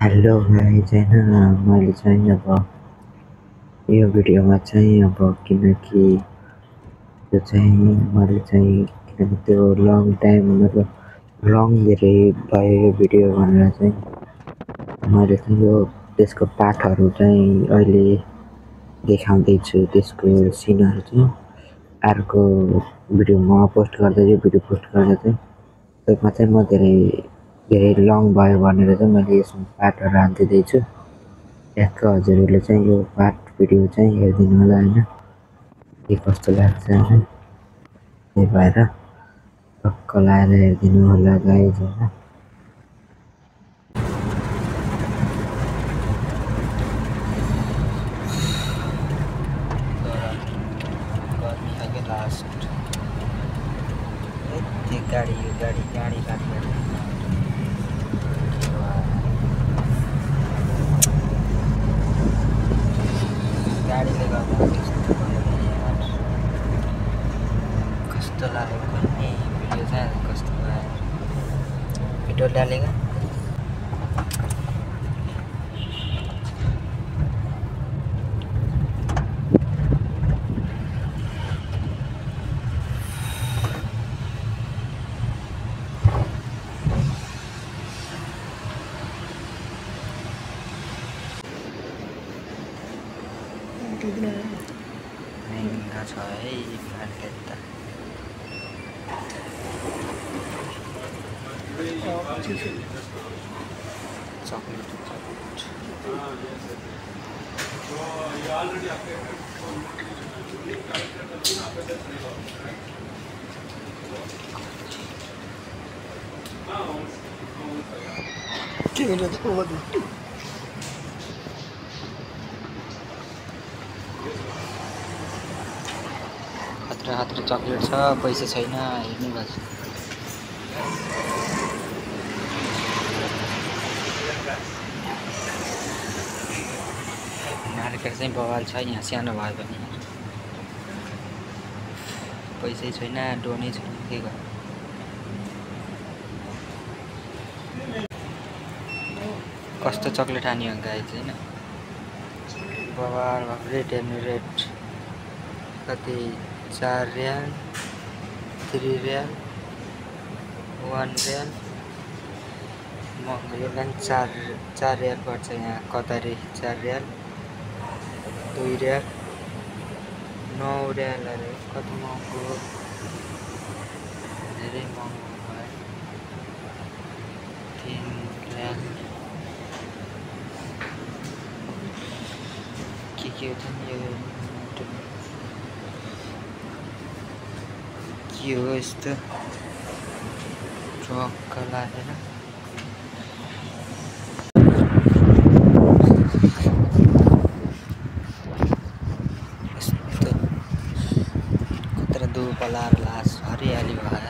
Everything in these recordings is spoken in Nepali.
हेलो गाइज होइन मैले चाहिँ अब यो भिडियोमा चाहिँ अब किनकि त्यो चाहिँ मैले चाहिँ किनकि त्यो लङ टाइम मतलब लङ धेरै भयो यो भिडियो भनेर चाहिँ मैले चाहिँ यो त्यसको पार्टहरू चाहिँ अहिले देखाउँदैछु त्यसको सिनहरू चाहिँ अर्को भिडियोमा पोस्ट गर्दै यो भिडियो पोस्ट गर्दा चाहिँ त्यसमा चाहिँ म धेरै धेरै लङ भयो भनेर चाहिँ मैले यसमा पार्टहरू हालिदिँदैछु ठ्याक्क हजुरहरूले चाहिँ यो पार्ट भिडियो चाहिँ हेरिदिनु होला होइन के कस्तो लाग्छ होइन त्यही भएर टक्क लाएर हेरिदिनु होला गाइज होइन गाडी गाडीले गर्दा कस्तो लागेको नि भिडियो चाहिँ कस्तो भयो भिडियो डालेको महँगा छ है मार्केट त चकलेट खतरा चकलेट छ पैसा छैन हेर्नु भएको मार्केट चाहिँ बवाल छ यहाँ सानो भयो भने पैसै छैन डोनै छैन के गर्नु कस्तो चकलेट हान्यो गाइज होइन बवाल रेट हेर्नु रेट कति 4 रियाल 3 रियाल 1 रियाल महँगो पनि 4 रियाल पर्छ यहाँ कतारी 4 रियाल 2 रियाल 9 रियाल अरे कति महँगो धेरै महँगो भयो 3 रियाल के हो नि यो के हो यस्तो ट्रक्क लागेर यस्तो कत्रो धुप लाएर लास हरियाली भएर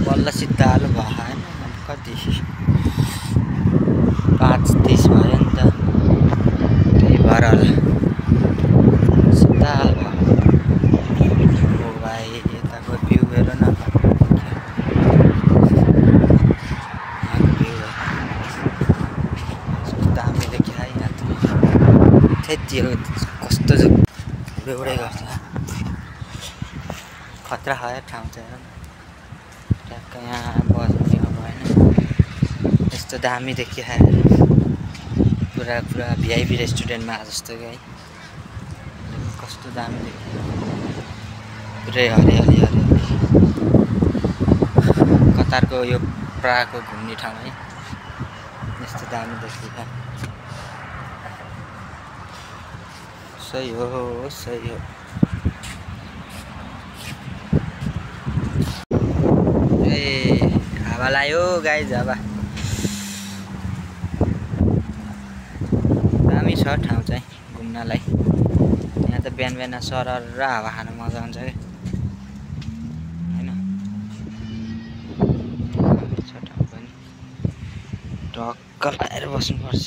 बल्ल सिद्ध आलु भएन कति 5:30 भयो नि त त्यही भएर होला सिधा भयो भाइ यताको भ्यू हेर न दामी देखियो है यहाँ त्यति हो कस्तो बेउडै गर्छ खतरा है ठाउँ चाहिँ ट्याक्क यहाँ बस्ने अब होइन यस्तो दामी देखियो पुरा भिआइपी रेस्टुरेन्टमा जस्तो कि है कस्तो दामी देखियो पुरै हरियाली कतारको यो प्रागको घुम्ने ठाउँ है यस्तो दामी देखियो सही हो ए हावा लाग्यो गाइज हावा दामी छ ठाउँ चाहिँ घुम्नलाई यहाँ त बिहान सरर र हावा खान मजा आउँछ क्या होइन छ ठाउँ पनि ढक्क लगाएर बस्नुपर्छ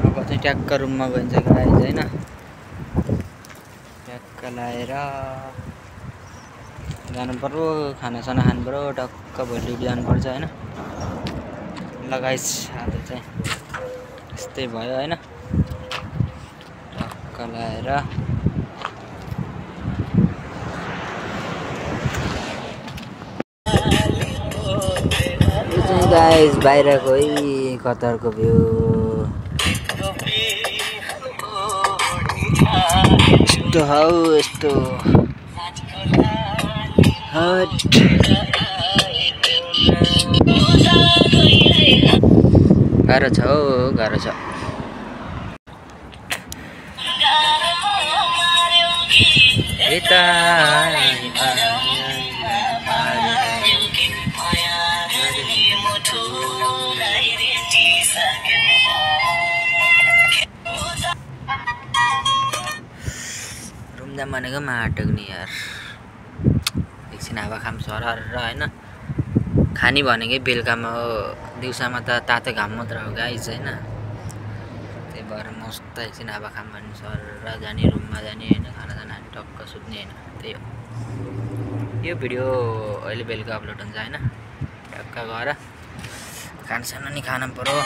अब चाहिँ ट्याक्क रुममा गइन्छ गाइज होइन ट्याक्क लाएर जानु पर्यो खानासाना खानु पर्यो टक्क भोलि ड्युटी जानुपर्छ होइन ल गाइज आज चाहिँ यस्तै भयो होइन टक्क लाएर यो चाहिँ गाइज बाहिरको है कतारको भ्यू यस्तो हौ यस्तो हट गाह्रो छ हौ गाह्रो छ यता रुम जाम भनेको माटो नि यार एकछिन हावा खाम सरर होइन खानी भनेकै बेलुकामा हो दिउँसामा त तातो घाम मात्र हो गाइज होइन त्यही भएर मस्त एकछिन हावा खाम भने सरर जाने रुममा जाने होइन खानासाना टक्क सुत्ने होइन त्यही हो यो भिडियो अहिले बेलुका अपलोड हुन्छ होइन टक्क गएर खानासाना नि खानु पर्यो